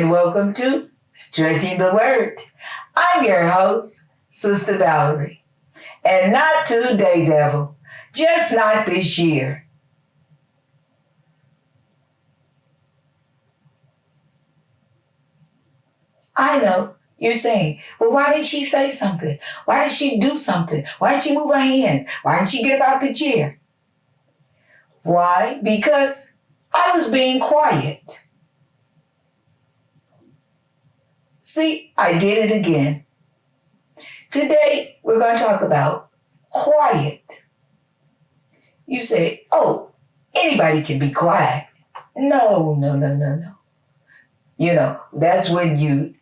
and welcome to Stretching the Word. I'm your host, Sister Valerie, and not today, devil, just not this year. I know you're saying, well, why did she say something? Why did she do something? Why did she move her hands? Why did she get up out the chair? Why? Because I was being quiet. See, I did it again. Today, we're going to talk about quiet. You say, oh, anybody can be quiet. No. That's when you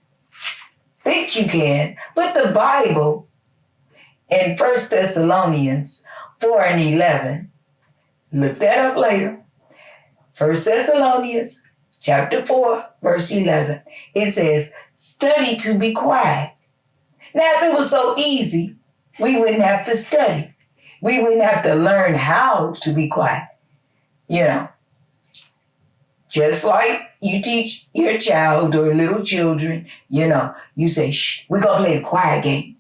think you can. But the Bible in 1 Thessalonians 4:11, look that up later. 1 Thessalonians chapter 4, verse 11. It says, study to be quiet. Now, if it was so easy, we wouldn't have to study. We wouldn't have to learn how to be quiet. Just like you teach your child or little children, you say, shh, we're going to play the quiet game.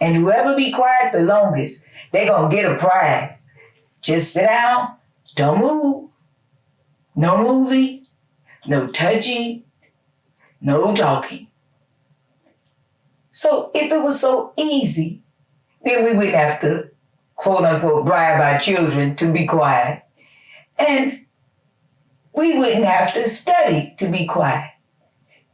And whoever be quiet the longest, they're going to get a prize. Just sit down, don't move. No moving, no touching, no talking. So if it was so easy, then we wouldn't have to, quote unquote, bribe our children to be quiet. And we wouldn't have to study to be quiet.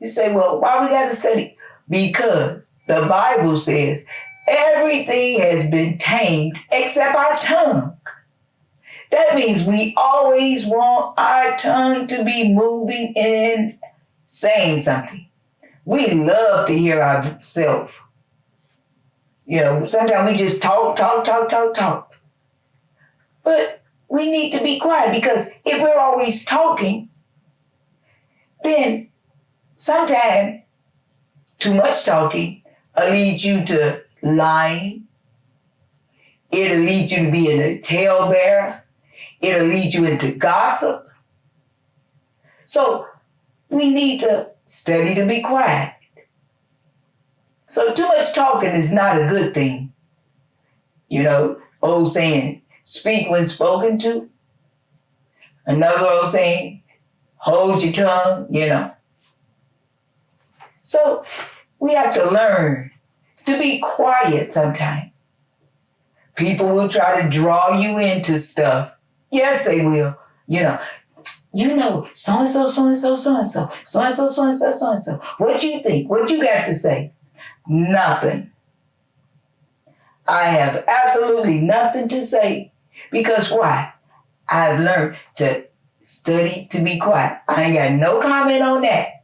You say, well, why we got to study? Because the Bible says everything has been tamed except our tongue. That means we always want our tongue to be moving and saying something. We love to hear ourselves. Sometimes we just talk. But we need to be quiet, because if we're always talking, then sometimes too much talking will lead you to lying. It'll lead you to being a talebearer. It'll lead you into gossip. So we need to study to be quiet. So too much talking is not a good thing. Old saying, speak when spoken to. Another old saying, hold your tongue, So we have to learn to be quiet sometimes. People will try to draw you into stuff. Yes, they will. So-and-so, so-and-so, so-and-so, so-and-so, so-and-so, so-and-so. What you think? What you got to say? Nothing. I have absolutely nothing to say. Because why? I've learned to study to be quiet. I ain't got no comment on that.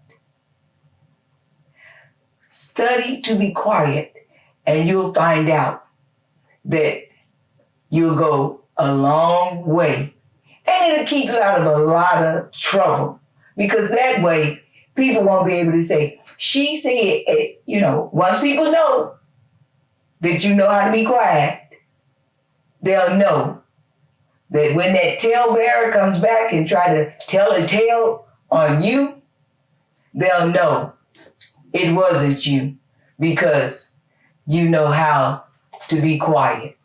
Study to be quiet, and you'll find out that you'll go a long way. And it'll keep you out of a lot of trouble, because that way people won't be able to say, she said it. Once people know that you know how to be quiet, they'll know that when that talebearer comes back and try to tell a tale on you, they'll know it wasn't you, because you know how to be quiet.